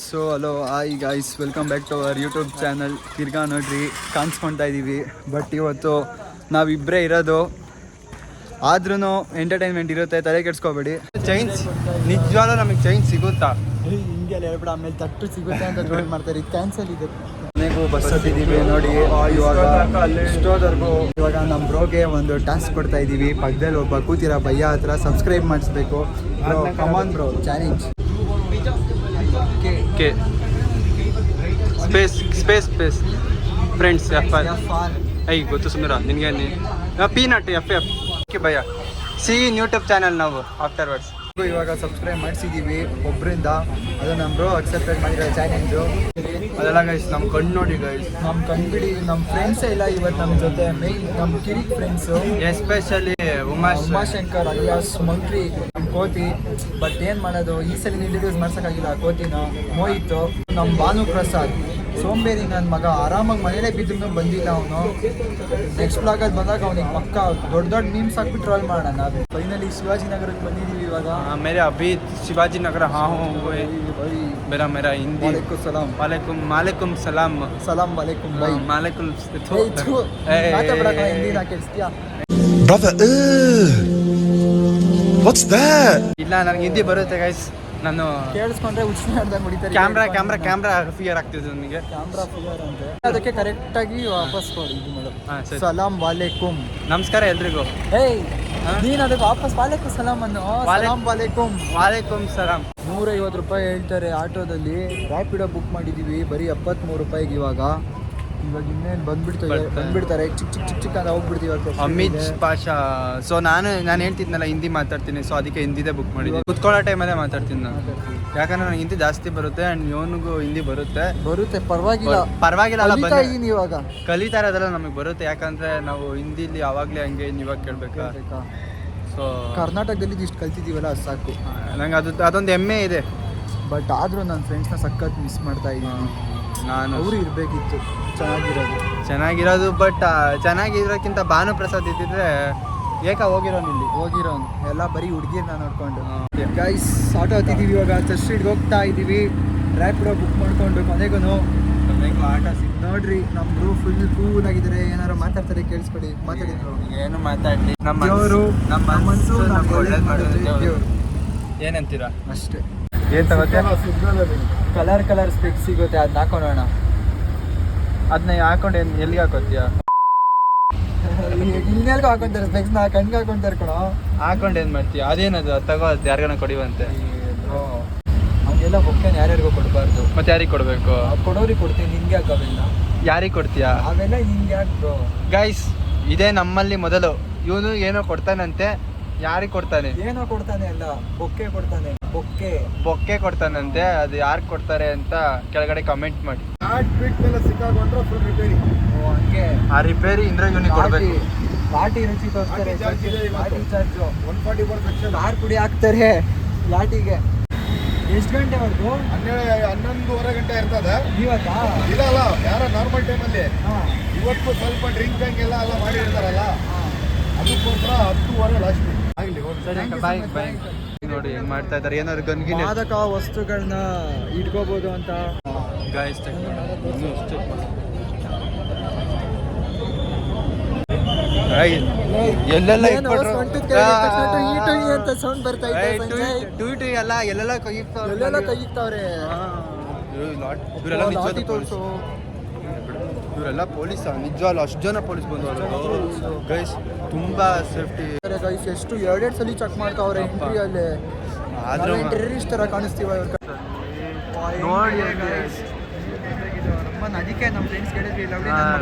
So hello hi guys, welcome back to our YouTube channel. ತಿರ್ಗಾ ನೋಡ್ರಿ ಕಾಣಿಸ್ಕೊತಾ ಇದ್ದೀವಿ. But ಇವತ್ತು ನಾವಿಬ್ಬರೇ ಇರೋದು, ಆದ್ರೂ ಎಂಟರ್ಟೈನ್ಮೆಂಟ್ ಇರುತ್ತೆ, ತಲೆ ಕೆಡ್ಸ್ಕೊಬೇಡಿ. ಚೈನ್ಸ್ ನಿಜವಾಗ್ಲೂ ನಮಗೆ ಚೈನ್ ಸಿಗುತ್ತಾ? ಹಿಂಗೆ ಹೇಳ್ಬಿಡ, ಆಮೇಲೆ ತಟ್ಟು ಸಿಗುತ್ತೆ ಅಂತ ಟ್ರೋಲ್ ಮಾಡ್ತಾರೆ. ಇದು ಕ್ಯಾನ್ಸಲ್ ಇದೆ. ಮನೆಗೂ ಬಸ್ ಹತ್ತಿದ್ದೀವಿ ನೋಡಿ. ಇವಾಗ ನಮ್ಮ ಬ್ರೋಗೆ ಒಂದು ಟಾಸ್ಕ್ ಕೊಡ್ತಾ ಇದ್ದೀವಿ. ಪಕ್ಕದಲ್ಲಿ ಒಬ್ಬ ಕೂತಿರೋ ಭಯ್ಯ ಹತ್ರ ಸಬ್ಸ್ಕ್ರೈಬ್ ಮಾಡಿಸ್ಬೇಕು. Come on bro, challenge. K space space space friends F I ಗೊತ್ತು ಸುಂದರ ನಿನಗೆ. ಪೀನಟ್ ಎಫ್ ಎಫ್ ಓಕೆ ಭಯ್ಯ. ಸಿ ಯೂಟ್ಯೂಬ್ ಚಾನಲ್ ನಾವು ಆಫ್ಟರ್ವರ್ಡ್ಸ್. ಇವಾಗ ಸಬ್ಸ್ಕ್ರೈಬ್ ಮಾಡಿಸಿದ್ದೀವಿ ಒಬ್ಬರಿಂದ. ಅದು ನಮ್ಮ ಬ್ರೋ ಅಕ್ಸೆಪ್ಟೆಡ್ ಮಾಡಿರೋ ಚಾಲೆಂಜು. ಅದೆಲ್ಲ ಗೈಸ್ ನಮ್ಮ ಕಣ್ಣು ನೋಡಿ ಗೈಸ್, ನಮ್ಮ ಕಣ್ಬಿಡಿ. ನಮ್ಮ ಫ್ರೆಂಡ್ಸೇ ಇಲ್ಲ ಇವತ್ತು ನಮ್ಮ ಜೊತೆ. ಮೇನ್ ನಮ್ಮ ಕಿರಿಕ್ ಫ್ರೆಂಡ್ಸು, ಎಸ್ಪೆಷಲಿ ಉಮಾಶಂಕರ್ ಅಲಿಯಾಸ್ ಮಂಕ್ರಿ, ನಮ್ಮ ಕೋತಿ. ಬಟ್ ಏನು ಮಾಡೋದು, ಈ ಸಲ ಇಂಟ್ರಡ್ಯೂಸ್ ಮಾಡ್ಸೋಕ್ಕಾಗಿಲ್ಲ ಕೋತಿನ. ಮೋಹಿತು, ನಮ್ಮ ಭಾನು ಪ್ರಸಾದ್ ಸೋಂಬೇರಿ ನನ್ನ ಮಗ, ಆರಾಮಾಗಿ ಮನೇಲೇ ಬಿದ್ದು ಬಂದಿಲ್ಲ ಅವನು. ನೆಕ್ಸ್ಟ್ ಬ್ಲಾಗಲ್ಲಿ ಬಂದಾಗ ಅವನಿಗೆ ಪಕ್ಕ ದೊಡ್ಡ ದೊಡ್ಡ ಮೀಮ್ಸ್ ಹಾಕ್ಬಿಟ್ಟು ಟ್ರೋಲ್ ಮಾಡೋಣ. ಫೈನಲಿ ಶಿವಾಜಿನಗರಕ್ಕೆ ಬಂದಿದ್ದೀವಿ ಇವಾಗ. मेरे अभी शिवाजी नगर हाँ हूँ मेरा मेरा हिंदी वालेकुम मालेकुम सलाम ಸಲಾಂ ವಾಲೇಕುಂ ಬೈ. मालेकुम ಹಿಂದಿ ನಾ ಕೇಳಿಸ್ತೀಯಾ? Brother, what's that? ಇಲ್ಲ ನನಗೆ ಹಿಂದಿ ಬರುತ್ತೆ ಗೈಸ್. ನಾನು ಕೇಳಿಸ್ಕೊಂಡ್ರೆ ಉಚ್ಚಿನ ಹಿಡ್ದಂಗೆ ಹೊಡಿತಾರೆ. ಕ್ಯಾಮ್ರಾ ಫಿಯರ್ ಆಗ್ತಿದೆ ನನಗೆ. ಕ್ಯಾಮ್ರಾ ಫಿಗರ್ ಅಂತೆ, ಅದಕ್ಕೆ ಕರೆಕ್ಟಾಗಿ ವಾಪಸ್ ಕೊಡಿ. ಇದು ಮಾಡು. ಹಾಂ ಸರಿ. ಸಲಾಂ ವಾಲೇಕುಂ. ನಮಸ್ಕಾರ ಎಲ್ರಿಗೂ. ಏಯ್ ನೀನು ಅದಕ್ಕೆ ವಾಪಸ್ ವಾಲೇಕುಂ ಸಲಾಂ ಅನ್ನು. ಸಲಾಂ ವಾಲೇಕುಂ. ವಾಲೇಕುಮ್ ಸಲಾಮ್. 150 ರೂಪಾಯಿ ಹೇಳ್ತಾರೆ ಆಟೋದಲ್ಲಿ. ರ್ಯಾಪಿಡೋ ಬುಕ್ ಮಾಡಿದ್ದೀವಿ ಬರೀ 73 ರೂಪಾಯಿಗೆ. ಇವಾಗ ಇನ್ನೇನು ಬಂದ್ಬಿಡ್ತಾರೆ ಚಿಕ್ಕ ಅಂತ ಹೋಗ್ಬಿಡ್ತೀವಿ. ಅಮಿತ್ ಪಾಷಾ. ಸೊ ನಾನು ಹೇಳ್ತಿದ್ನಲ್ಲ ಹಿಂದಿ ಮಾತಾಡ್ತೀನಿ, ಸೊ ಅದಕ್ಕೆ ಹಿಂದಿದೇ ಬುಕ್ ಮಾಡಿದ್ದೀನಿ. ಕುತ್ಕೊಳ್ಳೋ ಟೈಮಲ್ಲೇ ಮಾತಾಡ್ತೀನಿ ನಾನು, ಯಾಕಂದ್ರೆ ನನಗೆ ಹಿಂದಿ ಜಾಸ್ತಿ ಬರುತ್ತೆ ಆ್ಯಂಡ್ ಇವನಿಗೂ ಹಿಂದಿ ಬರುತ್ತೆ. ಪರವಾಗಿಲ್ಲ ಅಲ್ಲ, ಇವಾಗ ಕಲಿತಾ ಇರೋದೆಲ್ಲ ನಮಗೆ ಬರುತ್ತೆ. ಯಾಕಂದ್ರೆ ನಾವು ಹಿಂದಿಲಿ ಯಾವಾಗಲೇ ಹಂಗೆ ಇವಾಗ ಕೇಳಬೇಕಾ. ಸೊ ಕರ್ನಾಟಕದಲ್ಲಿ ಇಷ್ಟು ಕಲ್ತಿದ್ದೀವಲ್ಲ ಅದು ಸಾಕು. ನಂಗೆ ಅದೊಂದು ಹೆಮ್ಮೆ ಇದೆ. ಬಟ್ ಆದರೂ ನನ್ನ ಫ್ರೆಂಡ್ಸ್ನ ಸಖತ್ ಮಿಸ್ ಮಾಡ್ತಾ ಇದ್ದೀನಿ. ನಾನು ಅವರು ಇರಬೇಕಿತ್ತು ಚೆನ್ನಾಗಿರೋದು. ಬಟ್ ಚೆನ್ನಾಗಿರೋಕ್ಕಿಂತ ಭಾನು ಪ್ರಸಾದ್ ಇದ್ದಿದ್ರೆ ಏಕ ಹೋಗಿರೋನು ಎಲ್ಲ ಬರೀ ಹುಡುಗಿರ್ನ ನೋಡ್ಕೊಂಡು. ಗೈಸ್ ಆಟೋ ಹತ್ತಿದ್ದೀವಿ ಇವಾಗ. ಚರ್ಚ್ ಸ್ಟ್ರೀಟ್ಗೆ ಹೋಗ್ತಾ ಇದ್ದೀವಿ. ರ್ಯಾಪಿಡೋ ಬುಕ್ ಮಾಡ್ಕೊಂಡು ಕೊನೆಗೂ ಆಟೋ ನೋಡ್ರಿ. ನಮ್ಮ ಬ್ರೋ ಫುಲ್ ಕೂಲ್ ಆಗಿದ್ದಾರೆ. ಏನಾರು ಮಾತಾಡ್ತಾರೆ ಕೇಳಿಸ್ಕೊಡಿ. ಮಾತಾಡಿದ್ರು ಏನು ಮಾತಾಡಲಿ, ನಮ್ಮ ಮನಸ್ಸು ಏನಂತೀರಾ ಅಷ್ಟೇ. ಏನು ತಗೋತೆ? ಕಲರ್ ಸ್ಪೆಕ್ಸ್ ಸಿಗುತ್ತೆ, ಅದನ್ನ ಹಾಕೋಣ. ಅದನ್ನ ಹಾಕೊಂಡು ಎಲ್ಲಿಗೆ ಹಾಕೋತೀಯ? ಇನ್ನೆಲ್ಗೂ ಹಾಕೊಂತಾರೆ ಸ್ಪೆಕ್ಸ್. ನಾ ಕಣ್ಗೆ ಹಾಕೊಂತಾರೆ ಕಣ. ಹಾಕೊಂಡು ಏನು ಮಾಡ್ತೀಯ? ಅದೇನದು ತಗೋ, ಯಾರಿಗಾನ ಕೊಡಿವಂತೆ. ಹಂಗೆಲ್ಲ ಬೊಕ್ಕೇನು ಯಾರ್ಯಾರಿಗೂ ಕೊಡಬಾರ್ದು. ಮತ್ತೆ ಯಾರಿಗೆ ಕೊಡಬೇಕು? ಕೊಡೋರಿಗೆ ಕೊಡ್ತೀನಿ, ನಿನ್ಗೆ ಯಾಕೆ ಅವೆಲ್ಲ? ಯಾರಿಗೆ ಕೊಡ್ತೀಯಾ ಅವೆಲ್ಲ? ನಿನ್ಗೆ ಯಾಕೆ ಬ್ರೋ? ಗೈಸ್ ಇದೇ ನಮ್ಮಲ್ಲಿ ಮೊದಲು. ಇವನು ಏನೋ ಕೊಡ್ತಾನಂತೆ. ಯಾರಿಗೆ ಕೊಡ್ತಾನೆ? ಏನೋ ಕೊಡ್ತಾನೆ ಅಲ್ಲ, ಬೊಕ್ಕೆ ಕೊಡ್ತಾನೆ. ಬೊಕ್ಕೆ ಕೊಡ್ತಾನಂತೆ. ಅದು ಯಾರು ಕೊಡ್ತಾರೆ ಅಂತ ಕೆಳಗಡೆ ಕಮೆಂಟ್ ಮಾಡಿ. ಸಿಕ್ಕಾಕೊಂಡ್ರೆ ಫುಲ್ ರಿಪೇರಿ. ಹಂಗೆ ಆ ರಿಪೇರಿ ಇಂದ್ರ ಇವನಿಗೆ ಕೊಡಬೇಕು. ಲಾಟಿ ರುಚಿ ತೋರಿಸ್ತಾರೆ. ಲಾಟಿ ಚಾರ್ಜು 140 ಕಾರ್ ಪುಡಿ ಹಾಕ್ತಾರೆ ಲಾಟಿಗೆ. ಎಷ್ಟು ಗಂಟೆವರೆಗೂ? 11:30 ಗಂಟೆ ಇರ್ತದೆ ಇವತ್ತಾ? ಇಲ್ಲ ಯಾರ ನಾರ್ಮಲ್ ಟೈಮಲ್ಲಿ. ಇವತ್ತು ಸ್ವಲ್ಪ ಡ್ರಿಂಕ್ ಎಲ್ಲ ಮಾಡಿರ್ತಾರಲ್ಲ, ಅದಕ್ಕೋಸ್ಕರ 10:30 ಲಾಸ್ಟ್ ಆಗಲಿ. ಬಾಯ್ ನೋಡಿ ಹೆಂಗ್ ಮಾಡ್ತಾ ಇದ್ದಾರೆ. ಏನಾದ್ರು ಗನ್ಗಿನ ಮಾದಕ ವಸ್ತುಗಳನ್ನ ಇಟ್ಕೋಬಹುದು ಅಂತ. ಗಾಯ್ಸ್ ಎಲ್ಲೆಲ್ಲ ಸೌಂಡ್ ಬರ್ತಾ ಇದೆ. ಎಲ್ಲೆಲ್ಲ ಕೈಯಿಕ್ತಾವ್ರೆ. ಇವರೆಲ್ಲ ಪೊಲೀಸ್ ನಿಜವಲ್ಲ. ಅಷ್ಟು ಜನ ಪೊಲೀಸ್ ಬಂದವರು ಗೈಸ್. ತುಂಬಾ ಸೇಫ್ಟಿ ಗೈಸ್. ಎಷ್ಟು 2 ಸಲ ಚೆಕ್ ಮಾಡ್ತಾವ್ರೆ ಎಂಟ್ರಿಯಲ್ಲಿ. ಆದ್ರೂ ಟೆರರಿಸ್ಟ್ ತರ ಕಾಣಿಸ್ತೀವ ಇವ್ರ ನೋಡಿ. ಅದಕ್ಕೆ ನಮ್ಮ ಫ್ರೆಂಡ್ಸ್ ಕೇಳಿದ್ವಿ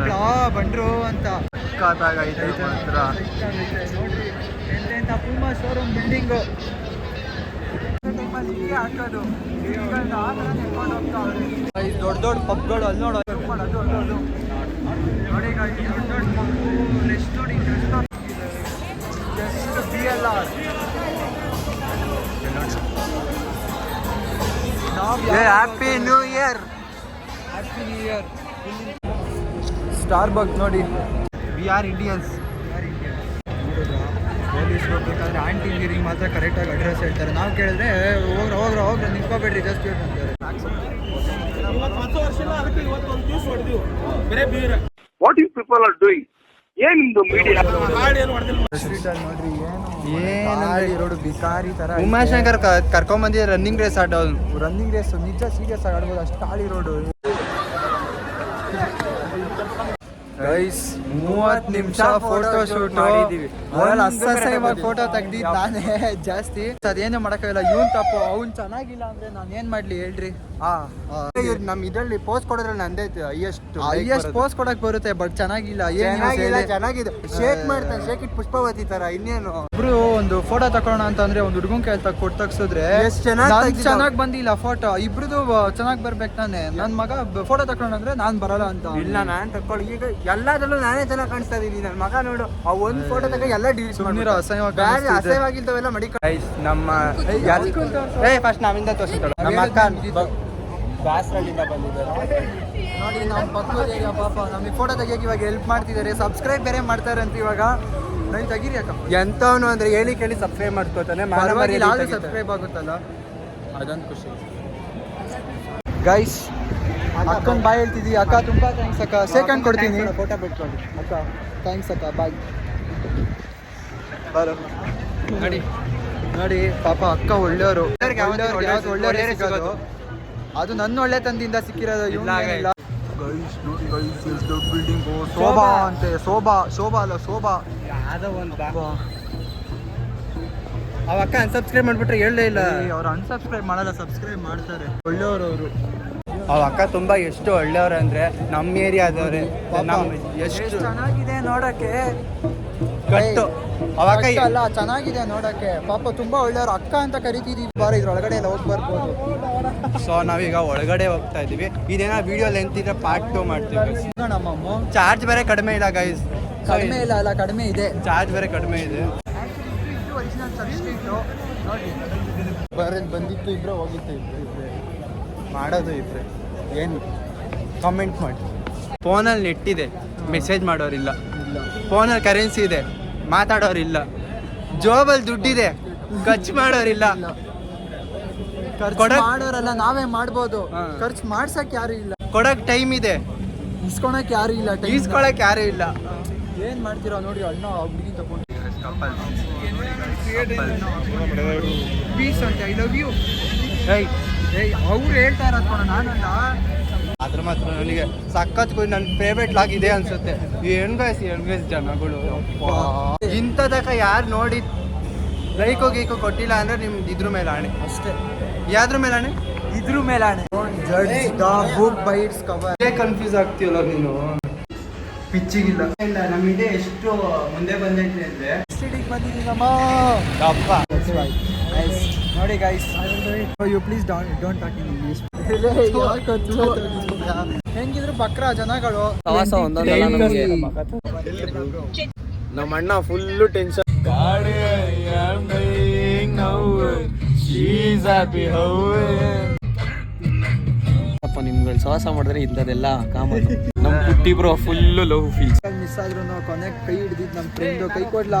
ಬಂದ್ರು ಅಂತ. ನೋಡ್ರಿ ಎಂತ ಪೂಮಾ ಶೋರೂಮ್ ಬಿಲ್ಡಿಂಗು. ದೊಡ್ಡ ಪಬ್ಗಳು ಅಲ್ಲಿ ನೋಡೋ. ನೋಡಿ ದೊಡ್ಡ pub, just BLR. Happy new year. Starbucks ನೋಡಿ. We are Indians. ಪೊಲೀಸ್ ಹೋಗ್ಬೇಕಾದ್ರೆ ಆಂಟಿ ಇಂಜಿನಿಯರಿಂಗ್ ಮಾತ್ರ ಕರೆಕ್ಟಾಗಿ ಅಡ್ರೆಸ್ ಹೇಳ್ತಾರೆ. ನಾವು ಕೇಳಿದ್ರೆ ಹೋಗ್ರ ನಿಂತ್ಕೋಬೇಡ್ರಿ ಜಸ್ಟ್ ಅಂತಾರೆ. What you people are doing ಏನ್ ನಿಮ್ದು ಮೀಡಿಯಾ ನೋಡ್ರಿ ರೋಡ್ ಬಿಕಾರಿ ತರ ಉಮಾಶಂಕರ್ ಕರ್ಕೊಂಡ್ ಬಂದಿದ್ದೆ ರನ್ನಿಂಗ್ ರೇಸ್ ಆಡೋದು. ರನ್ನಿಂಗ್ ರೇಸ್ ನಿಜ ಸೀರಿಯಸ್ ಆಗಿ ಆಡ್ಬೋದು, ಅಷ್ಟು ಖಾಲಿ ರೋಡು. ಗೈಸ್ 30 ನಿಮಿಷ ಫೋಟೋ ಶೂಟ್ ಮಾಡಿದೀವಿ. ಇವಾಗ ಫೋಟೋ ತೆಗ್ದಿದ್ದು ನಾನೇ ಜಾಸ್ತಿ. ಅದೇನು ಮಾಡಕ್ಕಾಗಲ್ಲ, ಇವನ್ ತಪ್ಪು. ಅವ್ನ್ ಚೆನ್ನಾಗಿಲ್ಲ ಅಂದ್ರೆ ನಾನು ಏನ್ ಮಾಡ್ಲಿ ಹೇಳ್ರಿ. ನಮ್ ಇದ್ರಲ್ಲಿ ಪೋಸ್ಟ್ ಕೊಡೋದ್ರಲ್ಲಿ ನಂದೇ ಹೈಯೆಸ್ಟ್ ಪೋಸ್ಟ್ ಕೊಡಕ್ ಬರುತ್ತೆ, ಬಟ್ ಚೆನ್ನಾಗಿಲ್ಲ. ಚೆನ್ನಾಗಿದೆ. ಶೇಕ್ ಮಾಡ್ತಾನೆ, ಶೇಕ್ ಇಟ್ ಪುಷ್ಪವತಿ ತರ. ಇನ್ನೇನು ಇಬ್ರು ಒಂದು ಫೋಟೋ ತಕೊಳ್ಳೋಣ ಅಂತಂದ್ರೆ ಒಂದು ಹುಡುಗನ್ ಕೈ ಕೊಟ್ಟು ತಗ್ಸಿದ್ರೆ ಚೆನ್ನಾಗ್ ಬಂದಿಲ್ಲ ಫೋಟೋ. ಇಬ್ರದು ಚೆನ್ನಾಗ್ ಬರ್ಬೇಕು ತಾನೆ. ನನ್ ಮಗ ಫೋಟೋ ತಕೊಳ್ಳೋಣ ಅಂದ್ರೆ ನಾನ್ ಬರಲ್ಲ ಅಂತ. ಇಲ್ಲ ನಾನ್ ತಕೊಳ್ಳಿ. ಈಗ ಎಲ್ಲದರಲ್ಲೂ ನಾನೇ ಚೆನ್ನಾಗಿ ಕಾಣಿಸ್ತಾ ಇದೀನಿ. ನನ್ ಮಗ ನೋಡು, ಆ ಒಂದ್ ಫೋಟೋ ತಗ ಎಲ್ಲ ಡಿಲೀಟ್ ಮಾಡಿರೋ. ಅಸಹ್ಯವಾಗಿಲ್ದವೆಲ್ಲ ಮಡಿ. ನಮ್ಮ ಫಸ್ಟ್ ನಾವಿಂದ ತೋರಿಸ್ತಾಳೆ. ನಮ್ಮ ಅಕ್ಕ ದಾಸರಳ್ಳಿಂದ ಬಂದಿದ್ದಾರೆ ನೋಡಿ. ನಮ್ಮ ಪಕ್ಕದ ಪಾಪ ನಮಗೆ ಫೋಟೋ ತೆಗಿಯೋಕೆ ಇವಾಗ ಹೆಲ್ಪ್ ಮಾಡ್ತಿದ್ದಾರೆ. ಸಬ್ಸ್ಕ್ರೈಬ್ ಬೇರೆ ಮಾಡ್ತಾರೆ ಅಂತ ಇವಾಗ. ನಮಗೆ ತೆಗೀರಿ ಅಕ್ಕ. ಎಂತವನು ಅಂದ್ರೆ ಹೇಳಿ ಕೇಳಿ ಸಬ್ಸ್ಕ್ರೈಬ್ ಮಾಡ್ಕೋತಾನೆ. ಸಬ್ಸ್ಕ್ರೈಬ್ ಆಗುತ್ತಲ್ಲ, ಅದೊಂದು ಖುಷಿ. ಗೈಸ್ ಅಕ್ಕನ ಬಾಯ್ ಹೇಳ್ತಿದ್ದಿ. ಅಕ್ಕ ತುಂಬಾ ಥ್ಯಾಂಕ್ಸ್ ಅಕ್ಕ. ಸೆಕೆಂಡ್ ಕೊಡ್ತೀನಿ. ಫೋಟೋ ಬಿಟ್ಕೊಂಡು ಅಕ್ಕ ಥ್ಯಾಂಕ್ಸ್ ಅಕ್ಕ, ಬಾಯ್. ನೋಡಿ ನೋಡಿ ಪಾಪ ಅಕ್ಕ ಒಳ್ಳೆಯವರು. ಒಳ್ಳೆಯವ್ರೇ ಸಿಗೋದು. ಅದು ನನ್ನ ಒಳ್ಳೆ ತಂದಿಂದ ಸಿಕ್ಕಿರೋದು. ಇಲ್ಲ. ಗೈಸ್ ನೋಡಿ ಗೈಸ್, ಎಷ್ಟು ದೊಡ್ಡ ಬಿಲ್ಡಿಂಗು. ಶೋಭಾ ಅಂತೆ. ಶೋಭಾ ಅಲ್ಲ ಶೋಭಾ. ಯಾವ್ದೋ ಒಂದು ಅವ ಅಕ್ಕ ಅನ್ಸಬ್ಸ್ಕ್ರೈಬ್ ಮಾಡ್ಬಿಟ್ರೆ ಹೇಳಲೇ ಇಲ್ಲ. ಅವ್ರು ಅನ್ಸಬ್ಸ್ಕ್ರೈಬ್ ಮಾಡಲ್ಲ, ಸಬ್ಸ್ಕ್ರೈಬ್ ಮಾಡ್ತಾರೆ. ಒಳ್ಳೆಯವರು ಅವರು. ಅವ ಅಕ್ಕ ತುಂಬಾ ಎಷ್ಟು ಒಳ್ಳೆಯವ್ರೆ ಅಂದ್ರೆ ನಮ್ಮ ಏರಿಯಾದವ್ರೆ. ಎಷ್ಟು ಚೆನ್ನಾಗಿದೆ ನೋಡಕ್ಕೆ. ಕಟ್ಟು ಅವಾಗ ಅಲ್ಲ ಚೆನ್ನಾಗಿದೆ ನೋಡಕ್ಕೆ. ಪಾಪ ತುಂಬಾ ಒಳ್ಳೆಯವ್ರು. ಅಕ್ಕ ಅಂತ ಕರಿತಿದೀವಿ. ಬಾರ ಇದ್ರೊಳಗಡೆ ಎಲ್ಲ ಹೋಗಿ ಬರ್ಬೋದು. ಸೊ ನಾವೀಗ ಒಳಗಡೆ ಹೋಗ್ತಾ ಇದೀವಿ. ಇದೇನೋ ವಿಡಿಯೋ ಲೆಂತ್ ಇದ್ರೆ ಪಾರ್ಟ್ 2 ಮಾಡ್ತೀವಿ. ನಮ್ಮಮ್ಮ ಚಾರ್ಜ್ ಬೇರೆ ಕಡಿಮೆ ಇಲ್ಲ ಗೈಸ್. ಕಡಿಮೆ ಇಲ್ಲ ಅಲ್ಲ, ಕಡಿಮೆ ಇದೆ. ಚಾರ್ಜ್ ಬೇರೆ ಕಡಿಮೆ ಇದೆ. ಒರಿಜಿನಲ್ ಸಬ್ಸ್ಟಿಟ್ಯೂಟ್ ನೋಡಿ. ಬಂದಿತ್ತು ಇಬ್ರೆ, ಹೋಗಿತ್ತು ಇಬ್ರೆ. ಮಾಡೋದು ಇಬ್ರೆ. ಏನು ಕಾಮೆಂಟ್ ಮಾಡಿ. ಫೋನಲ್ಲಿ ನೆಟ್ ಇದೆ, ಮೆಸೇಜ್ ಮಾಡೋರಿಲ್ಲ. ಫೋನಲ್ಲಿ ಕರೆನ್ಸಿ ಇದೆ, ಮಾತಾಡೋರಿಲ್ಲ. ಜೋಬಲ್ಲಿ ದುಡ್ಡಿದೆ, ಖರ್ಚು ಮಾಡೋರಿಲ್ಲ. ಮಾಡೋರಲ್ಲ, ನಾವೇ ಮಾಡ್ಬೋದು. ಖರ್ಚು ಮಾಡ್ಸಕ್ ಯಾರು ಇಲ್ಲ. ಕೊಡಕ್ ಟೈಮ್ ಇದೆ, ಇಸ್ಕೊಳಕ್ ಯಾರು ಇಲ್ಲ. ಈಸ್ಕೊಳಕ್ ಯಾರು ಇಲ್ಲ. ಏನ್ ಮಾಡ್ತೀರಾ ನೋಡಿ. ಅಣ್ಣ ಹುಡುಗಿ ತಗೊಂಡು ಪೀಸ್ ಅಂತ ಐ ಲವ್ ಯು. ಅವ್ರು ಹೇಳ್ತಾ ಇರೋದು ನಾನಲ್ಲ. ಅದ್ರ ಮಾತ್ರ ನನಗೆ ಸಖತ್ ನನ್ನ ಫೇವ್ರೇಟ್ ಲಾಗ್ ಇದೆ ಅನ್ಸುತ್ತೆ. ಈ ಹೆಣ್ಗೈಸ್ ಜನಗಳು ಇಂಥದಕ್ಕ ಯಾರು ನೋಡಿ ಲೈಕೋ ಗೀಕೋ ಕೊಟ್ಟಿಲ್ಲ ಅಂದ್ರೆ ನಿಮ್ಗೆ ಇದ್ರ ಮೇಲೆ ಆಣೆ ಅಷ್ಟೇ. ಯಾವ್ದ್ರ ಮೇಲೆ ಆಣೆ? ಇದ್ರ ಮೇಲೆ ಆಣೆ. Book by its cover. Confuse ಆಗ್ತೀವಲ್ಲ ನೀನು. ಪಿಚ್ಚಿಗಿಲ್ಲ. ನಮ್ಮ ಇದೆ ಎಷ್ಟು ಮುಂದೆ ಬಂದೈತೆ ಅಂದ್ರೆ ಬಂದಿದ್ದೀನಮ್ಮ. ಅಪ್ಪ ನೋಡಿ guys, you please don't talk in English. ಹೆಂಗಿದ್ರು ಬಕ್ರ ಜನಗಳು. ನಮ್ಮ ಅಣ್ಣ ಫುಲ್ಲು ಟೆನ್ಷನ್. ನಿಮ್ಗಳು ಸವಾಸ ಮಾಡಿದ್ರೆ ಇಂಥದೆಲ್ಲ ಕಾಮನ್. ನಮ್ಮ ಪುಟ್ಟಿ bro full love feels. Miss ಆದ್ರೂ ಕೊನೆಗೆ ಕೈ ಹಿಡಿದಿದ್ದು ನಮ್ಮ ಫ್ರೆಂಡು. ಕೈ ಕೊಡ್ಲಾ